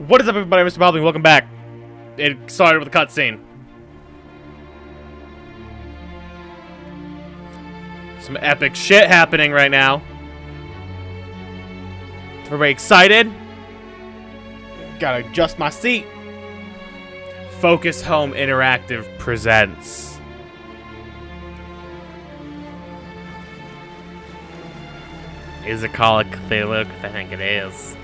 What is up, everybody? Mr. Bobbing, welcome back. It started with a cutscene. Some epic shit happening right now. Everybody excited? Gotta adjust my seat. Focus Home Interactive presents. Is it called Cthulhu? I think it is.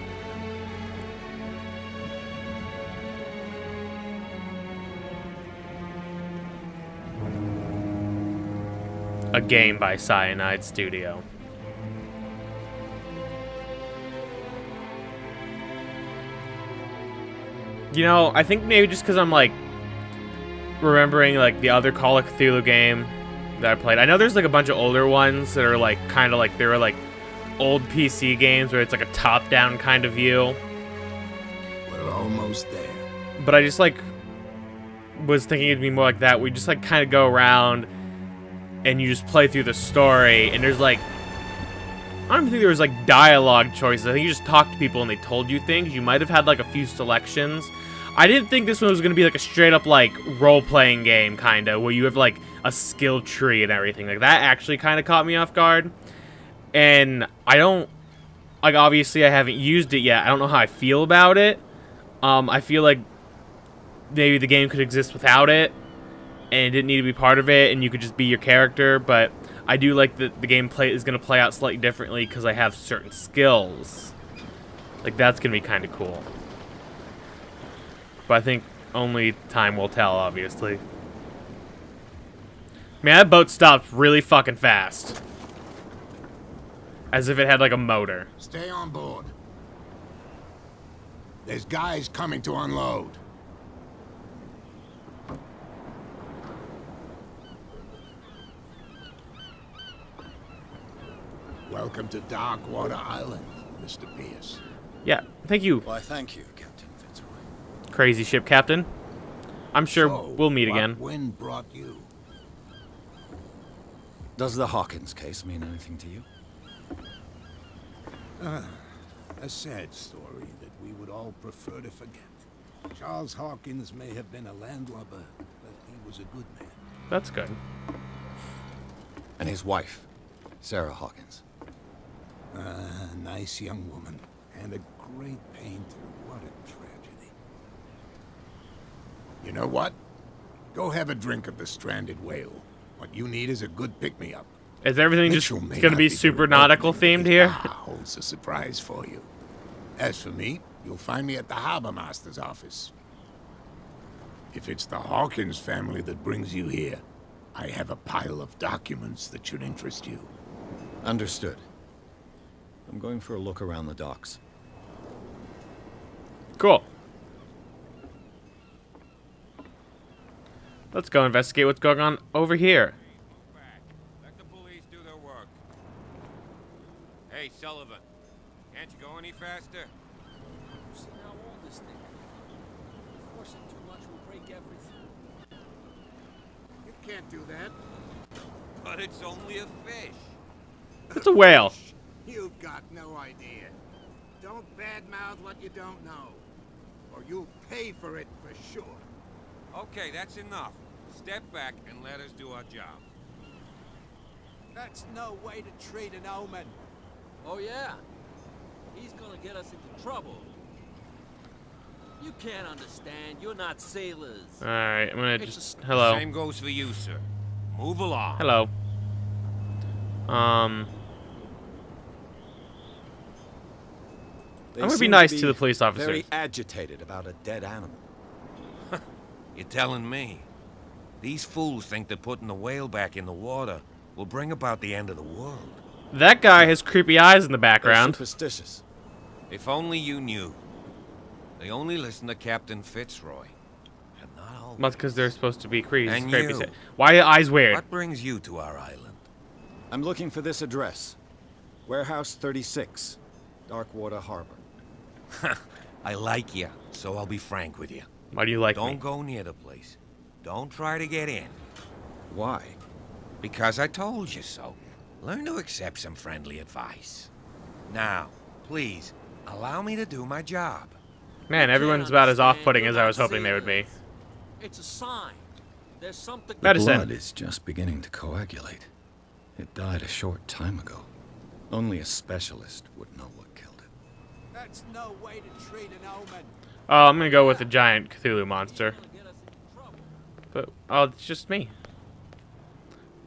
A game by Cyanide Studio. You know, I think maybe just because I'm like remembering like the other Call of Cthulhu game that I played. I know there's like a bunch of older ones that are like kind of like they were like old PC games where it's like a top-down kind of view. We're almost there. But I just like was thinking it'd be more like that. We just like kind of go around and you just play through the story, and there's like, I don't think there was like dialogue choices. I think you just talked to people and they told you things. You might have had like a few selections. I didn't think this one was gonna be like a straight up like role-playing game kinda, where you have like a skill tree and everything. Like that actually kind of caught me off guard. And I don't, like obviously I haven't used it yet. I don't know how I feel about it. I feel like maybe the game could exist without it, and it didn't need to be part of it, and you could just be your character, but I do like that the gameplay is going to play out slightly differently because I have certain skills. Like, that's going to be kind of cool. But I think only time will tell, obviously. Man, that boat stopped really fucking fast. As if it had, like, a motor. Stay on board. There's guys coming to unload. Welcome to Darkwater Island, Mr. Pierce. Yeah, thank you. Why, thank you, Captain Fitzroy. Crazy ship captain. I'm sure So, we'll meet again. What wind brought you? Does the Hawkins case mean anything to you? A sad story that we would all prefer to forget. Charles Hawkins may have been a landlubber, but he was a good man. That's good. And his wife, Sarah Hawkins. A nice young woman, and a great painter. What a tragedy. You know what? Go have a drink at the Stranded Whale. What you need is a good pick-me-up. Is everything just Mitchell may going to not be here super with nautical me, but themed it here? holds a surprise for you. As for me, you'll find me at the Harbor Master's office. If it's the Hawkins family that brings you here, I have a pile of documents that should interest you. Understood. I'm going for a look around the docks. Cool. Let's go investigate what's going on over here. Let the police do their work. Hey, Sullivan, can't you go any faster? See how old this thing is. Force it too much will break everything. You can't do that. But it's only a fish. It's a whale. You've got no idea. Don't badmouth what you don't know, or you'll pay for it for sure. Okay, that's enough. Step back and let us do our job. That's no way to treat an omen. Oh yeah? He's gonna get us into trouble. You can't understand. You're not sailors. Alright, I'm gonna just... Hello. Same goes for you, sir. Move along. Hello. They I'm gonna be seem nice to the police Very officers. agitated about a dead animal. You're telling me. These fools think that putting the whale back in the water will bring about the end of the world. That guy has creepy eyes in the They're background. superstitious. If only you knew. They only listen to Captain Fitzroy. And not always. That's because they're supposed to be creepy. And creepy. you. Why are your eyes weird? What brings you to our island? I'm looking for this address. Warehouse 36, Darkwater Harbor. I like you, so I'll be frank with you. Why do you like Don't me? go near the place. Don't try to get in. Why? Because I told you so. Learn to accept some friendly advice. Now, please, allow me to do my job. Man, everyone's about as off-putting as I was hoping they would be. It's a sign. There's something. Medicine. Blood is just beginning to coagulate. It died a short time ago. Only a specialist would know what killed it. That's no way to treat an omen. Oh, I'm gonna go with a giant Cthulhu monster. But, oh, it's just me.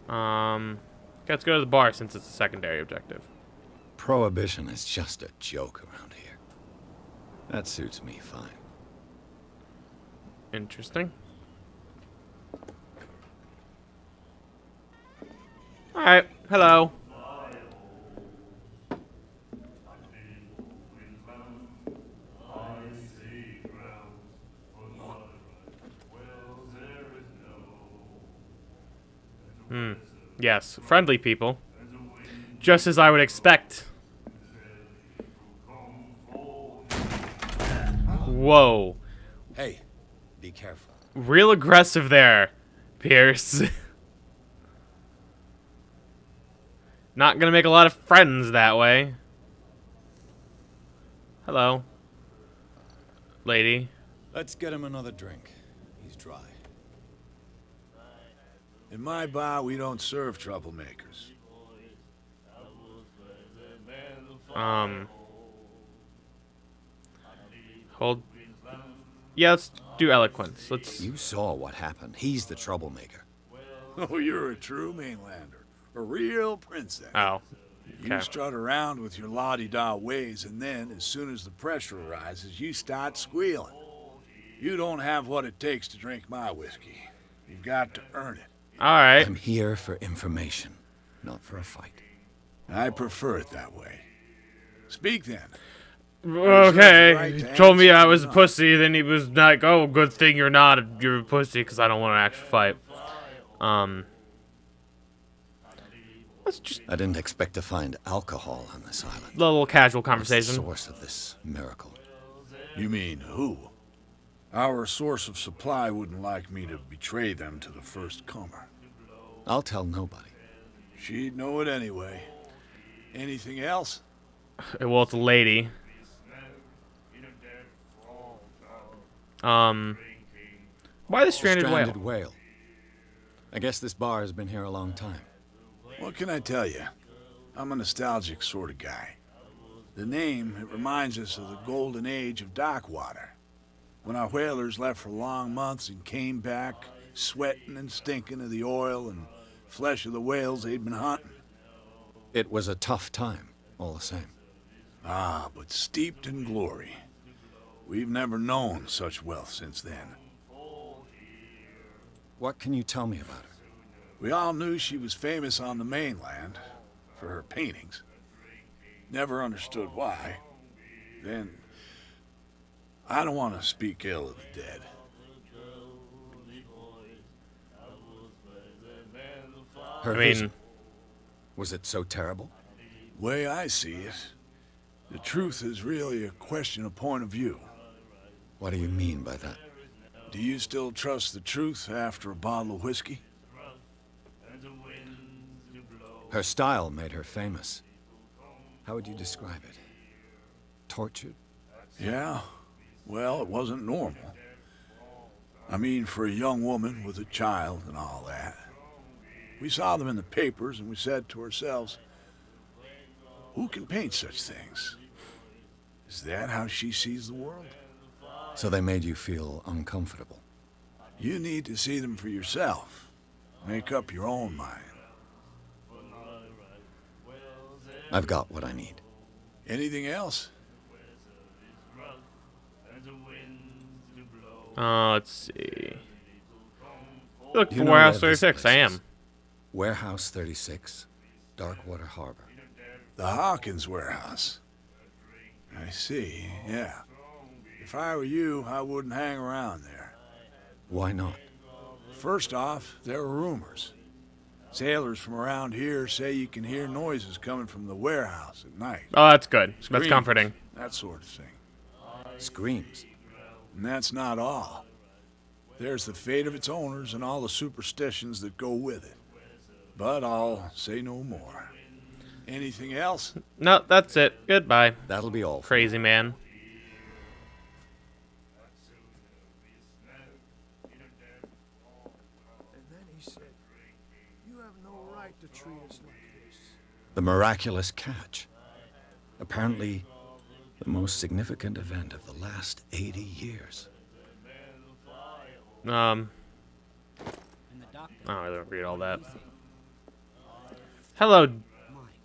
Let's go to the bar since it's a secondary objective. Prohibition is just a joke around here. That suits me fine. Interesting. Alright, hello. Yes, friendly people. Just as I would expect. Whoa. Hey, be careful. Real aggressive there, Pierce. Not gonna make a lot of friends that way. Hello. Lady. Let's get him another drink. He's dry. In my bar, we don't serve troublemakers. Hold. Yeah, let's do eloquence. Let's. You saw what happened. He's the troublemaker. Oh, you're a true mainlander. A real princess. Oh. You Okay. strut around with your la-di-da ways, and then, as soon as the pressure arises, you start squealing. You don't have what it takes to drink my whiskey. You've got to earn it. Alright. I'm here for information, not for a fight. I prefer it that way. Speak then. Okay. He told me I was a pussy, then he was like, oh, good thing you're not. You're a pussy, because I don't want to actually fight. Let's just. I didn't expect to find alcohol on this island. Little casual What's the conversation. source of this miracle? You mean who? Our source of supply wouldn't like me to betray them to the first comer. I'll tell nobody. She'd know it anyway. Anything else? Well, it's a lady. Why the stranded whale? whale. I guess this bar has been here a long time. What can I tell you? I'm a nostalgic sort of guy. The name, it reminds us of the golden age of dockwater. When our whalers left for long months and came back, sweating and stinking of the oil and flesh of the whales they'd been hunting. It was a tough time, all the same. Ah, but steeped in glory. We've never known such wealth since then. What can you tell me about her? We all knew she was famous on the mainland for her paintings. Never understood why. Then, I don't want to speak ill of the dead. Her vision. Was it so terrible? Way I see it, the truth is really a question of point of view. What do you mean by that? Do you still trust the truth after a bottle of whiskey? Her style made her famous. How would you describe it? Tortured? Yeah. Well, it wasn't normal. I mean, for a young woman with a child and all that. We saw them in the papers and we said to ourselves, who can paint such things? Is that how she sees the world? So they made you feel uncomfortable. You need to see them for yourself. Make up your own mind. I've got what I need. Anything else? Let's see. Look You for know Warehouse where this 36. I place am. is? Warehouse 36, Darkwater Harbor. The Hawkins warehouse. I see, yeah. If I were you, I wouldn't hang around there. Why not? First off, there are rumors. Sailors from around here say you can hear noises coming from the warehouse at night. Oh, that's good. That's Screams, comforting. that sort of thing. Screams. And that's not all. There's the fate of its owners and all the superstitions that go with it. But I'll say no more. Anything else? No, that's it. Goodbye, That'll be all. crazy man. have no right to treat us like this. The miraculous catch. Apparently, the most significant event of the last 80 years. Oh, I don't read all that. Hello,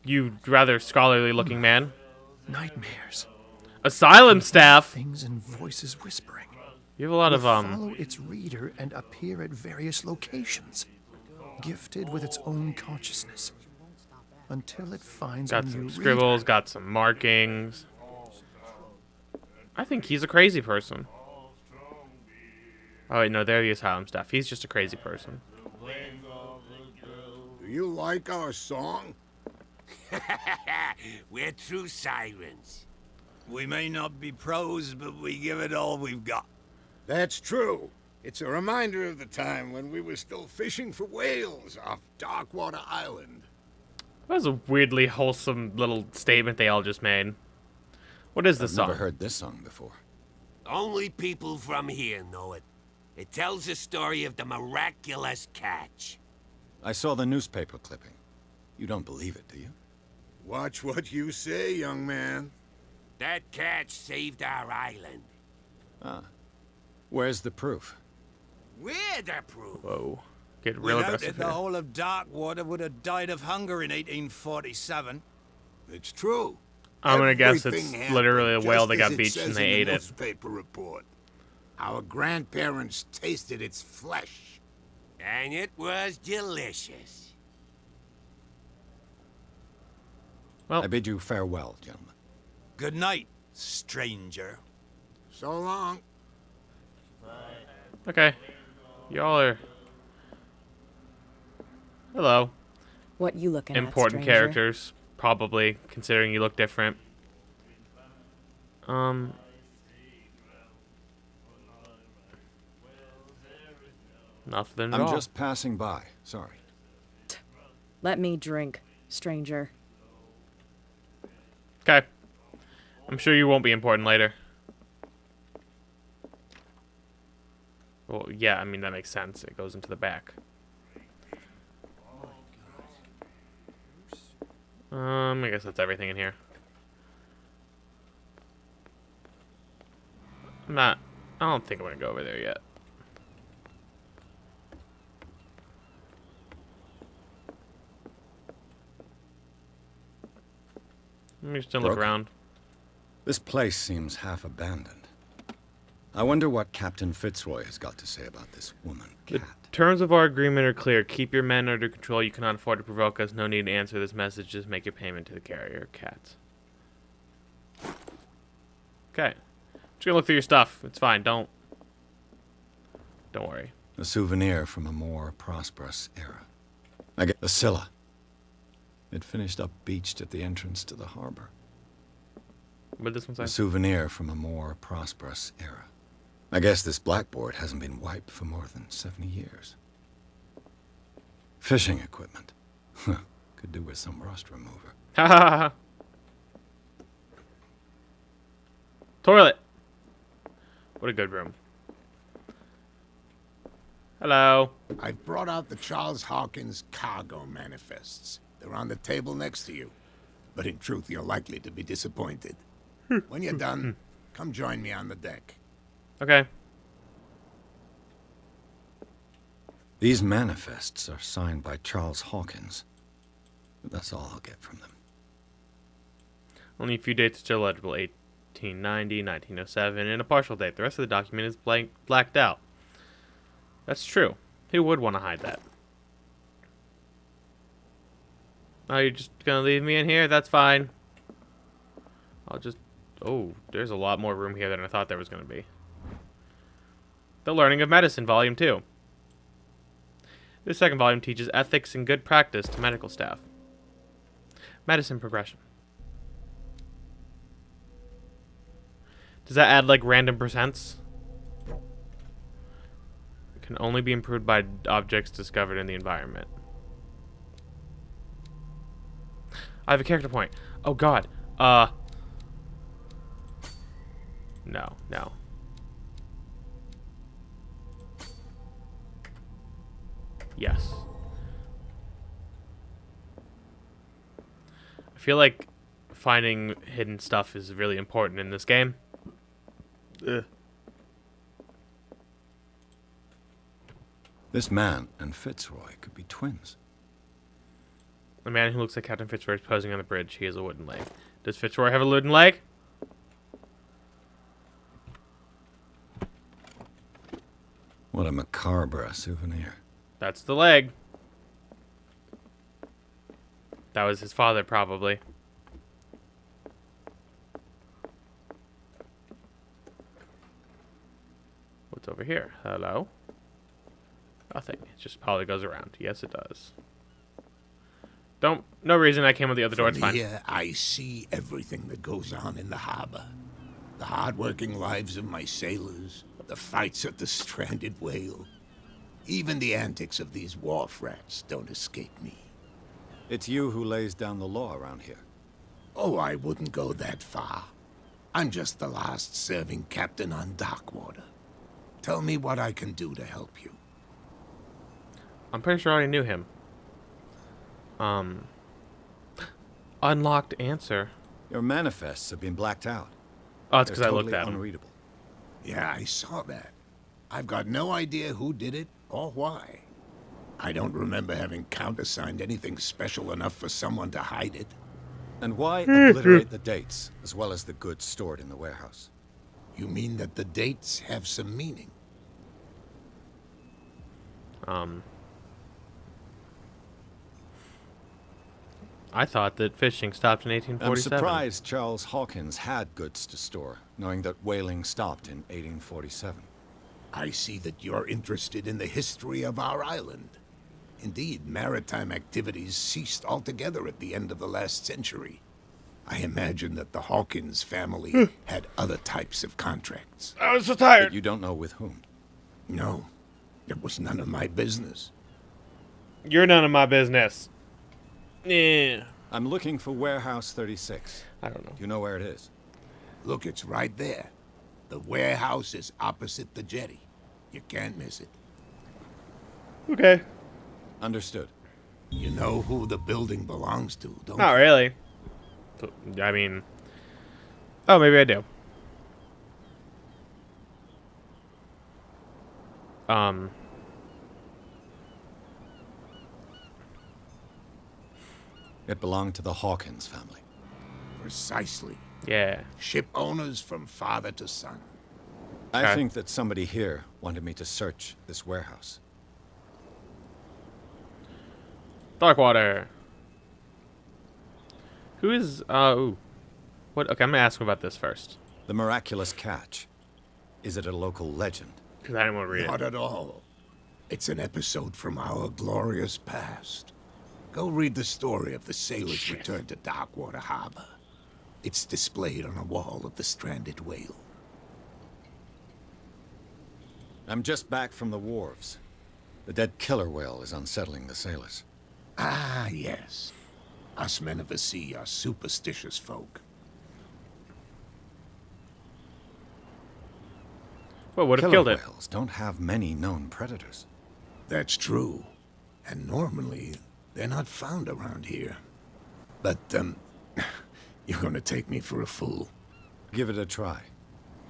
you rather scholarly-looking man. Nightmares. Asylum staff. Things and voices whispering. You have a lot of Follow its reader and appear at various locations, gifted with its own consciousness, until it finds got a some new scribbles, reader. got some markings. I think he's a crazy person. Oh wait, no, they're the asylum staff. He's just a crazy person. Do you like our song? We're true sirens. We may not be pros, but we give it all we've got. That's true. It's a reminder of the time when we were still fishing for whales off Darkwater Island. That was a weirdly wholesome little statement they all just made. What is this I've song? never heard this song before. Only people from here know it. It tells the story of the miraculous catch. I saw the newspaper clipping. You don't believe it, do you? Watch what you say, young man. That catch saved our island. Ah. Where's the proof? We're the proof. Whoa. Get real Without aggressive it, the here. whole of Darkwater would have died of hunger in 1847. It's true. I'm gonna guess it's Everything happened literally a whale just that as got it beached and says they in ate the it. newspaper report. Our grandparents tasted its flesh. And it was delicious. Well, I bid you farewell, gentlemen. Good night, stranger. So long. okay. Y'all are... Hello. What you looking Important at, stranger? characters, probably, considering you look different. Nothing at I'm all. just passing by. Sorry. Let me drink, stranger. Okay. I'm sure you won't be important later. Well, yeah, I mean, that makes sense. It goes into the back. I guess that's everything in here. I don't think I'm gonna go over there yet. Let me just look Brooke? around. This place seems half abandoned. I wonder what Captain Fitzroy has got to say about this woman The cat. terms of our agreement are clear. Keep your men under control. You cannot afford to provoke us. No need to answer this message. Just make your payment to the carrier. Cats. Okay. Just gonna look through your stuff. It's fine. Don't worry. A souvenir from a more prosperous era. I get the Scylla. It finished up beached at the entrance to the harbor. What did this one A say? souvenir from a more prosperous era. I guess this blackboard hasn't been wiped for more than 70 years. Fishing equipment. Huh. Could do with some rust remover. Ha ha ha. Toilet. What a good room. Hello. I've brought out the Charles Hawkins cargo manifests. They're on the table next to you. But in truth, you're likely to be disappointed. When you're done, come join me on the deck. Okay. These manifests are signed by Charles Hawkins. But that's all I'll get from them. Only a few dates still legible. 1890, 1907, and a partial date. The rest of the document is blacked out. That's true. Who would want to hide that? Oh, you're just gonna leave me in here? That's fine. I'll just... Oh, there's a lot more room here than I thought there was gonna be. The Learning of Medicine, Volume 2. This second volume teaches ethics and good practice to medical staff. Medicine progression. Does that add, like, random percents? It can only be improved by objects discovered in the environment. I have a character point. Oh, God. No, no. Yes. feel like finding hidden stuff is really important in this game. Ugh. This man and Fitzroy could be twins. The man who looks like Captain Fitzroy is posing on the bridge. He has a wooden leg. Does Fitzroy have a wooden leg? What a macabre souvenir. That's the leg. That was his father, probably. What's over here? Hello? Nothing. It just probably goes around. Yes, it does. No reason I came with the other door. It's From fine. here, I see everything that goes on in the harbor. The hard-working lives of my sailors, the fights at the stranded whale. Even the antics of these wharf rats don't escape me. It's you who lays down the law around here. Oh, I wouldn't go that far. I'm just the last serving captain on Darkwater. Tell me what I can do to help you. I'm pretty sure I already knew him. Unlocked answer. Your manifests have been blacked out. Oh, it's They're because I looked totally at him. unreadable. Yeah, I saw that. I've got no idea who did it or why. I don't remember having countersigned anything special enough for someone to hide it. And why obliterate the dates, as well as the goods stored in the warehouse? You mean that the dates have some meaning? I thought that fishing stopped in I'm 1847. surprised Charles Hawkins had goods to store, knowing that whaling stopped in 1847. I see that you're interested in the history of our island. Indeed, maritime activities ceased altogether at the end of the last century. I imagine that the Hawkins family had other types of contracts. I was so But tired. you don't know with whom. No, it was none of my business. You're none of my business. Yeah. I'm looking for Warehouse 36. I don't know. Do you know where it is? Look, it's right there. The warehouse is opposite the jetty. You can't miss it. Okay. Understood. You know who the building belongs to, don't Not you? really. I mean... Oh, maybe I do. It belonged to the Hawkins family. Precisely. Yeah. Ship owners from father to son. I Okay. think that somebody here wanted me to search this warehouse. Darkwater. Who is... ooh. What? Okay, I'm gonna ask him about this first. The miraculous catch. Is it a local legend? Because I didn't want to read Not it. at all. It's an episode from our glorious past. Go read the story of the sailors' return to Darkwater Harbor. It's displayed on a wall of the stranded whale. I'm just back from the wharves. The dead killer whale is unsettling the sailors. Ah, yes. Us men of the sea are superstitious folk. What would have Killer killed it? whales don't have many known predators. That's true. And normally, they're not found around here. But, you're gonna take me for a fool. Give it a try.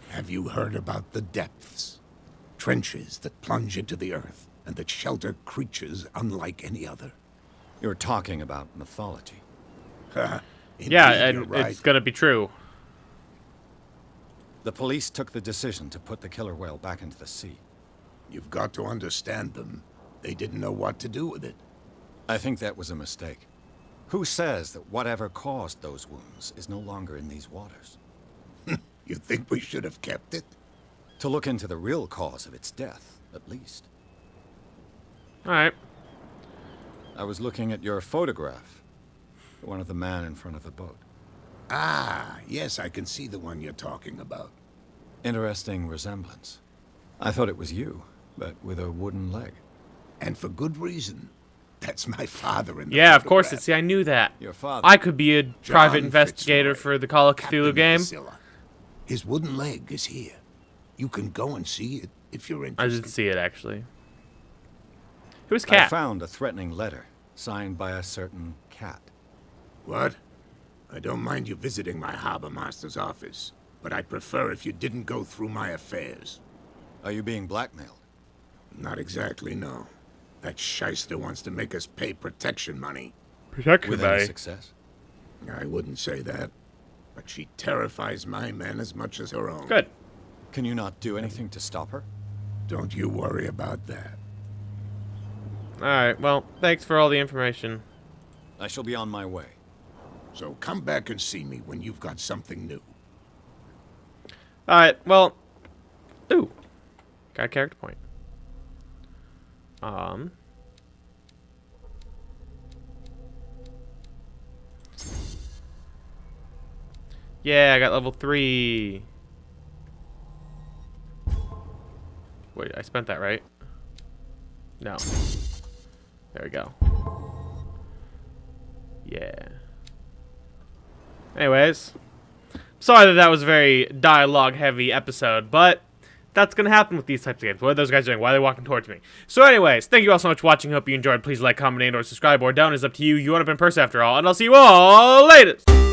Have you heard about the depths? Trenches that plunge into the earth and that shelter creatures unlike any other. You're talking about mythology. Indeed, Yeah, you're and right. it's gonna be true. The police took the decision to put the killer whale back into the sea. You've got to understand them. They didn't know what to do with it. I think that was a mistake. Who says that whatever caused those wounds is no longer in these waters? You think we should have kept it? To look into the real cause of its death, at least. Alright. I was looking at your photograph. The one of the man in front of the boat. Ah, yes, I can see the one you're talking about. Interesting resemblance. I thought it was you, but with a wooden leg. And for good reason. That's my father in the Yeah, of course. photograph. See, I knew that. Your father. I could be a private John investigator Fitzroy, for the Call of Captain Cthulhu of game. Priscilla. His wooden leg is here. You can go and see it if you're I interested. didn't see it, actually. Who's I Cat? found a threatening letter signed by a certain cat. What? I don't mind you visiting my harbor master's office, but I'd prefer if you didn't go through my affairs. Are you being blackmailed? Not exactly, no. That shyster wants to make us pay protection money. Protection With any success? I wouldn't say that, but she terrifies my men as much as her own. Good. Can you not do anything to stop her? Don't you worry about that. Alright, well, thanks for all the information. I shall be on my way. So come back and see me when you've got something new. Alright, well... Ooh. Got a character point. Yeah, I got level 3. Wait, I spent that, right? No. There we go. Yeah. Anyways. Sorry that was a very dialogue-heavy episode, but that's going to happen with these types of games. What are those guys doing? Why are they walking towards me? So anyways, thank you all so much for watching. Hope you enjoyed. Please like, comment, and or subscribe, or down is up to you. You want up in person after all, and I'll see you all later.